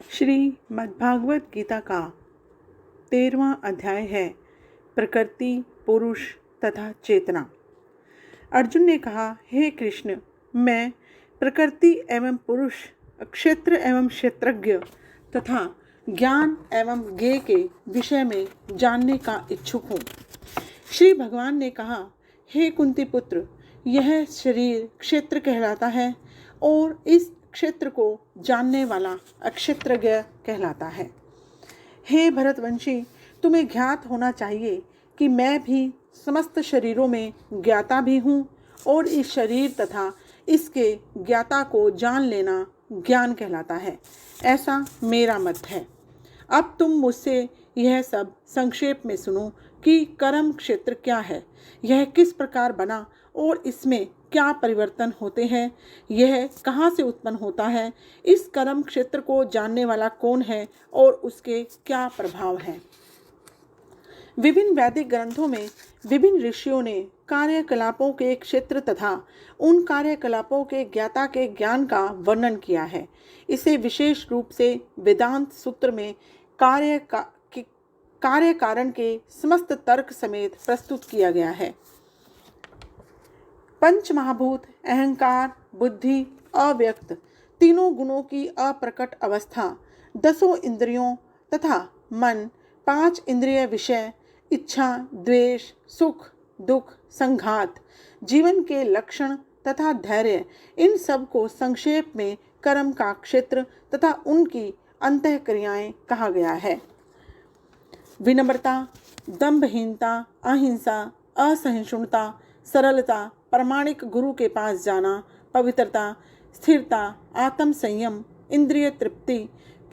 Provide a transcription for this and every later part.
श्री मद्भागवत गीता का 13वां अध्याय है प्रकृति, पुरुष तथा चेतना। अर्जुन ने कहा, हे कृष्ण, मैं प्रकृति एवं पुरुष, क्षेत्र एवं क्षेत्रज्ञ तथा ज्ञान एवं ज्ञेय के विषय में जानने का इच्छुक हूँ। श्री भगवान ने कहा, हे कुंती पुत्र, यह शरीर क्षेत्र कहलाता है और इस क्षेत्र को जानने वाला अक्षेत्रज्ञ कहलाता है। हे भरतवंशी, तुम्हें ज्ञात होना चाहिए कि मैं भी समस्त शरीरों में ज्ञाता भी हूँ और इस शरीर तथा इसके ज्ञाता को जान लेना ज्ञान कहलाता है। ऐसा मेरा मत है। अब तुम मुझसे यह सब संक्षेप में सुनो कि कर्म क्षेत्र क्या है, यह किस प्रकार बना और इसमें क्या परिवर्तन होते हैं, यह कहाँ से उत्पन्न होता है, इस कर्म क्षेत्र को जानने वाला कौन है और उसके क्या प्रभाव हैं। विभिन्न वैदिक ग्रंथों में विभिन्न ऋषियों ने कार्यकलापों के क्षेत्र तथा उन कार्यकलापों के ज्ञाता के ज्ञान का वर्णन किया है। इसे विशेष रूप से वेदांत सूत्र में कार्य कारण के समस्त तर्क समेत प्रस्तुत किया गया है। पंच महाभूत, अहंकार, बुद्धि, अव्यक्त, तीनों गुणों की अप्रकट अवस्था, 10 इंद्रियों तथा मन, 5 इंद्रिय विषय, इच्छा, द्वेष, सुख, दुख, संघात, जीवन के लक्षण तथा धैर्य, इन सब को संक्षेप में कर्म का क्षेत्र तथा उनकी अंतःक्रियाएं कहा गया है। विनम्रता, दंभहीनता, अहिंसा, असहिष्णुता, सरलता, प्रामाणिक गुरु के पास जाना, पवित्रता, स्थिरता, आत्म संयम, इंद्रिय तृप्ति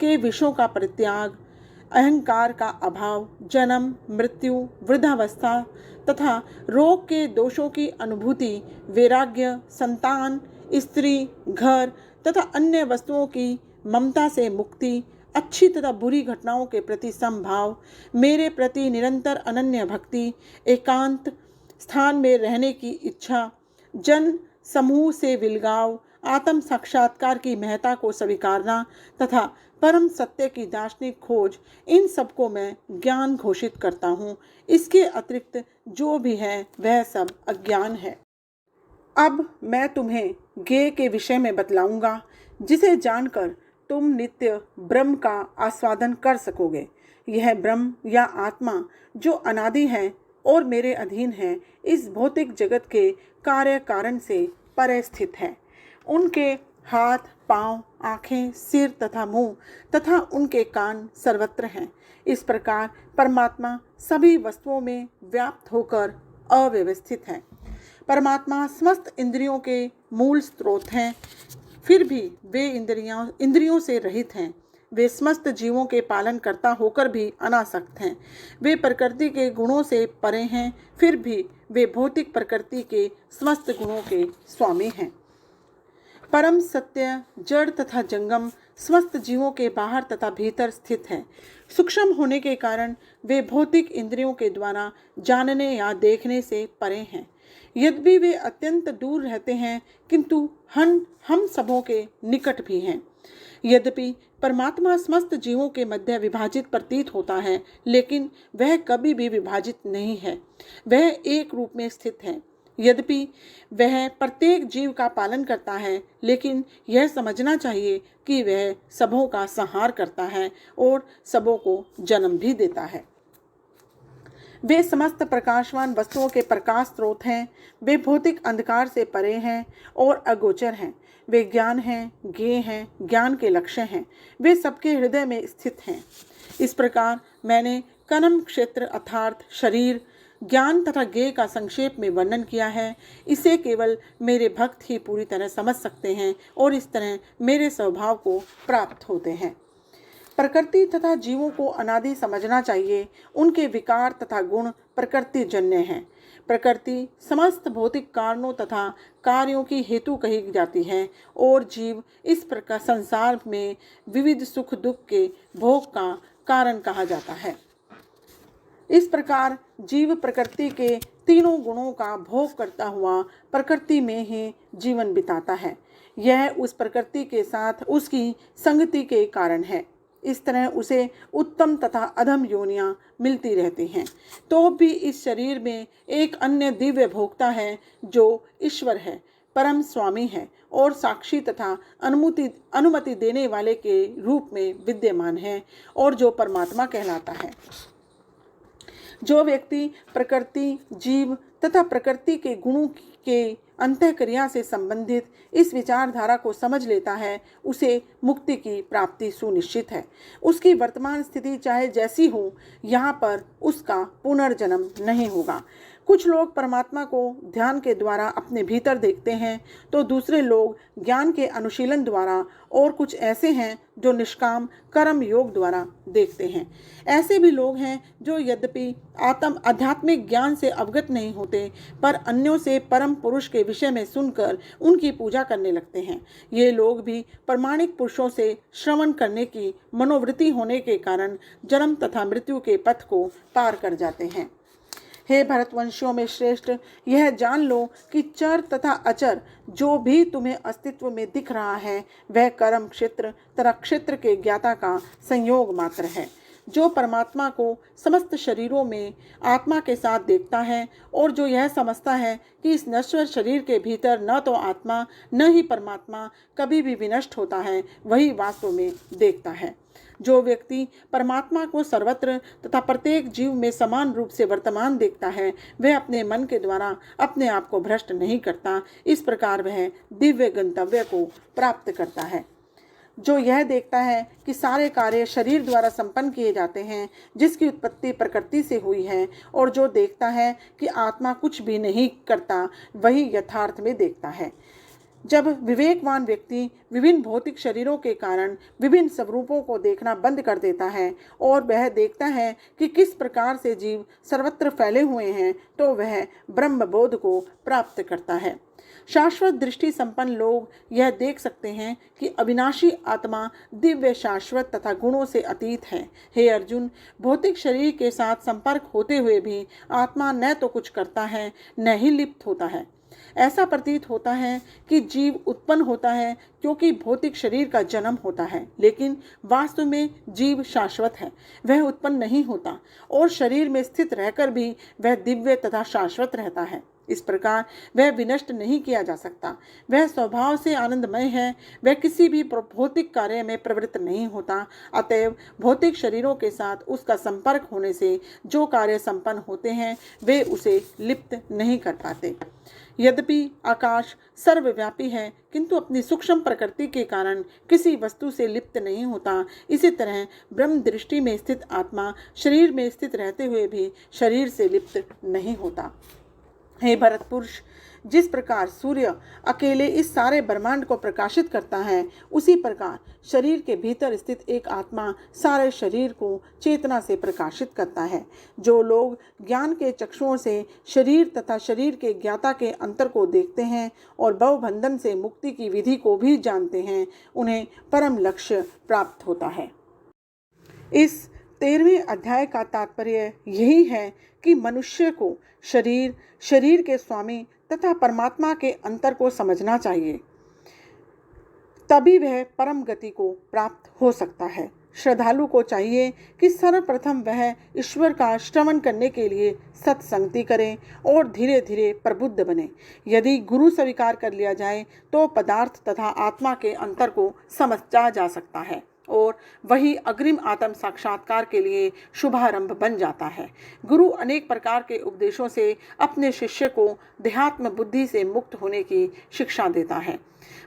के विषयों का परित्याग, अहंकार का अभाव, जन्म, मृत्यु, वृद्धावस्था तथा रोग के दोषों की अनुभूति, वैराग्य, संतान, स्त्री, घर तथा अन्य वस्तुओं की ममता से मुक्ति, अच्छी तथा बुरी घटनाओं के प्रति समभाव, मेरे प्रति निरंतर अनन्य भक्ति, एकांत स्थान में रहने की इच्छा, जन समूह से विलगाव, आत्म साक्षात्कार की महत्ता को स्वीकारना तथा परम सत्य की दार्शनिक खोज, इन सबको मैं ज्ञान घोषित करता हूँ। इसके अतिरिक्त जो भी है वह सब अज्ञान है। अब मैं तुम्हें ज्ञेय के विषय में बतलाऊंगा, जिसे जानकर तुम नित्य ब्रह्म का आस्वादन कर सकोगे। यह ब्रह्म या आत्मा जो अनादि है और मेरे अधीन है, इस भौतिक जगत के कार्य कारण से परे स्थित है। उनके हाथ, पांव, आँखें, सिर तथा मुंह तथा उनके कान सर्वत्र हैं। इस प्रकार परमात्मा सभी वस्तुओं में व्याप्त होकर अव्यवस्थित है। परमात्मा समस्त इंद्रियों के मूल स्रोत हैं, फिर भी वे इंद्रियों से रहित हैं। वे समस्त जीवों के पालन करता होकर भी अनासक्त हैं। वे प्रकृति के गुणों से परे हैं, फिर भी वे भौतिक प्रकृति के समस्त गुणों के स्वामी हैं। परम सत्य जड़ तथा जंगम समस्त जीवों के बाहर तथा भीतर स्थित है। सूक्ष्म होने के कारण वे भौतिक इंद्रियों के द्वारा जानने या देखने से परे हैं। यद्यपि वे अत्यंत दूर रहते हैं, किंतु हम सबों के निकट भी हैं। यद्यपि परमात्मा समस्त जीवों के मध्य विभाजित प्रतीत होता है, लेकिन वह कभी भी विभाजित नहीं है। वह एक रूप में स्थित है। यद्यपि वह प्रत्येक जीव का पालन करता है, लेकिन यह समझना चाहिए कि वह सबों का संहार करता है और सबों को जन्म भी देता है। वे समस्त प्रकाशवान वस्तुओं के प्रकाश स्रोत हैं। वे भौतिक अंधकार से परे हैं और अगोचर हैं। वे ज्ञान हैं, ज्ञेय हैं, ज्ञान के लक्ष्य हैं। वे सबके हृदय में स्थित हैं। इस प्रकार मैंने कर्म क्षेत्र अर्थात शरीर, ज्ञान तथा ज्ञेय का संक्षेप में वर्णन किया है। इसे केवल मेरे भक्त ही पूरी तरह समझ सकते हैं और इस तरह मेरे स्वभाव को प्राप्त होते हैं। प्रकृति तथा जीवों को अनादि समझना चाहिए। उनके विकार तथा गुण प्रकृति जन्य हैं। प्रकृति समस्त भौतिक कारणों तथा कार्यों की हेतु कही जाती है और जीव इस प्रकार संसार में विविध सुख दुख के भोग का कारण कहा जाता है। इस प्रकार जीव प्रकृति के तीनों गुणों का भोग करता हुआ प्रकृति में ही जीवन बिताता है। यह उस प्रकृति के साथ उसकी संगति के कारण है। इस तरह उसे उत्तम तथा अधम योनियां मिलती रहती हैं। तो भी इस शरीर में एक अन्य दिव्य भोक्ता है जो ईश्वर है, परम स्वामी है और साक्षी तथा अनुमति देने वाले के रूप में विद्यमान है और जो परमात्मा कहलाता है। जो व्यक्ति प्रकृति, जीव तथा प्रकृति के गुणों के अंतःक्रिया से संबंधित इस विचारधारा को समझ लेता है, उसे मुक्ति की प्राप्ति सुनिश्चित है। उसकी वर्तमान स्थिति चाहे जैसी हो, यहाँ पर उसका पुनर्जन्म नहीं होगा। कुछ लोग परमात्मा को ध्यान के द्वारा अपने भीतर देखते हैं, तो दूसरे लोग ज्ञान के अनुशीलन द्वारा, और कुछ ऐसे हैं जो निष्काम कर्म योग द्वारा देखते हैं। ऐसे भी लोग हैं जो यद्यपि आध्यात्मिक ज्ञान से अवगत नहीं होते, पर अन्यों से परम पुरुष के विषय में सुनकर उनकी पूजा करने लगते हैं। ये लोग भी प्रामाणिक पुरुषों से श्रवण करने की मनोवृत्ति होने के कारण जन्म तथा मृत्यु के पथ को पार कर जाते हैं। हे भरतवंशियों में श्रेष्ठ, यह जान लो कि चर तथा अचर जो भी तुम्हें अस्तित्व में दिख रहा है, वह कर्म क्षेत्र तथा क्षेत्र के ज्ञाता का संयोग मात्र है। जो परमात्मा को समस्त शरीरों में आत्मा के साथ देखता है और जो यह समझता है कि इस नश्वर शरीर के भीतर न तो आत्मा न ही परमात्मा कभी भी विनष्ट होता है, वही वास्तव में देखता है। जो व्यक्ति परमात्मा को सर्वत्र तथा प्रत्येक जीव में समान रूप से वर्तमान देखता है, वह अपने मन के द्वारा अपने आप को भ्रष्ट नहीं करता। इस प्रकार वह दिव्य गंतव्य को प्राप्त करता है। जो यह देखता है कि सारे कार्य शरीर द्वारा संपन्न किए जाते हैं, जिसकी उत्पत्ति प्रकृति से हुई है, और जो देखता है कि आत्मा कुछ भी नहीं करता, वही यथार्थ में देखता है। जब विवेकवान व्यक्ति विभिन्न भौतिक शरीरों के कारण विभिन्न स्वरूपों को देखना बंद कर देता है और वह देखता है कि किस प्रकार से जीव सर्वत्र फैले हुए हैं, तो वह ब्रह्मबोध को प्राप्त करता है। शाश्वत दृष्टि संपन्न लोग यह देख सकते हैं कि अविनाशी आत्मा दिव्य, शाश्वत तथा गुणों से अतीत है। हे अर्जुन, भौतिक शरीर के साथ संपर्क होते हुए भी आत्मा न तो कुछ करता है न ही लिप्त होता है। ऐसा प्रतीत होता है कि जीव उत्पन्न होता है क्योंकि भौतिक शरीर का जन्म होता है, लेकिन वास्तव में जीव शाश्वत है, वह उत्पन्न नहीं होता और शरीर में स्थित रहकर भी वह दिव्य तथा शाश्वत रहता है। इस प्रकार वह विनष्ट नहीं किया जा सकता। वह स्वभाव से आनंदमय है, वह किसी भी भौतिक कार्य में प्रवृत्त नहीं होता। अतएव भौतिक शरीरों के साथ उसका संपर्क होने से जो कार्य संपन्न होते हैं, वे उसे लिप्त नहीं कर पाते। यद्यपि आकाश सर्वव्यापी है, किंतु अपनी सूक्ष्म प्रकृति के कारण किसी वस्तु से लिप्त नहीं होता। इसी तरह ब्रह्म दृष्टि में स्थित आत्मा शरीर में स्थित रहते हुए भी शरीर से लिप्त नहीं होता। हे भरत पुरुष, जिस प्रकार सूर्य अकेले इस सारे ब्रह्मांड को प्रकाशित करता है, उसी प्रकार शरीर के भीतर स्थित एक आत्मा सारे शरीर को चेतना से प्रकाशित करता है। जो लोग ज्ञान के चक्षुओं से शरीर तथा शरीर के ज्ञाता के अंतर को देखते हैं और भवबंधन से मुक्ति की विधि को भी जानते हैं, उन्हें परम लक्ष्य प्राप्त होता है। इस 13वें अध्याय का तात्पर्य यही है कि मनुष्य को शरीर, शरीर के स्वामी तथा परमात्मा के अंतर को समझना चाहिए, तभी वह परम गति को प्राप्त हो सकता है। श्रद्धालु को चाहिए कि सर्वप्रथम वह ईश्वर का श्रवण करने के लिए सत्संगति करे और धीरे धीरे प्रबुद्ध बने। यदि गुरु स्वीकार कर लिया जाए तो पदार्थ तथा आत्मा के अंतर को समझा जा सकता है और वही अग्रिम आत्म साक्षात्कार के लिए शुभारंभ बन जाता है। गुरु अनेक प्रकार के उपदेशों से अपने शिष्य को देहात्म बुद्धि से मुक्त होने की शिक्षा देता है।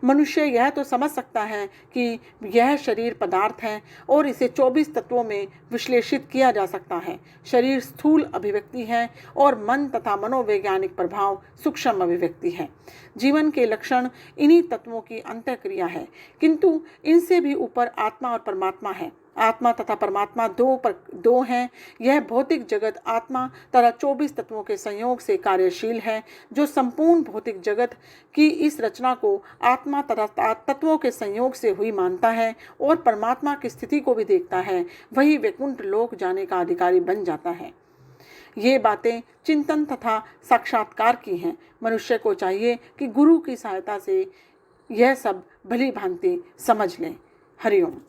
मनुष्य यह तो समझ सकता है कि यह शरीर पदार्थ है और इसे 24 तत्वों में विश्लेषित किया जा सकता है। शरीर स्थूल अभिव्यक्ति है और मन तथा मनोवैज्ञानिक प्रभाव सूक्ष्म अभिव्यक्ति है। जीवन के लक्षण इन्हीं तत्वों की अंतःक्रिया है, किंतु इनसे भी ऊपर आत्मा और परमात्मा है। आत्मा तथा परमात्मा दो हैं। यह भौतिक जगत आत्मा तथा 24 तत्वों के संयोग से कार्यशील है। जो संपूर्ण भौतिक जगत की इस रचना को आत्मा तथा तत्वों के संयोग से हुई मानता है और परमात्मा की स्थिति को भी देखता है, वही वैकुंठ लोक जाने का अधिकारी बन जाता है। ये बातें चिंतन तथा साक्षात्कार की हैं। मनुष्य को चाहिए कि गुरु की सहायता से यह सब भली भांति समझ लें। हरिओम।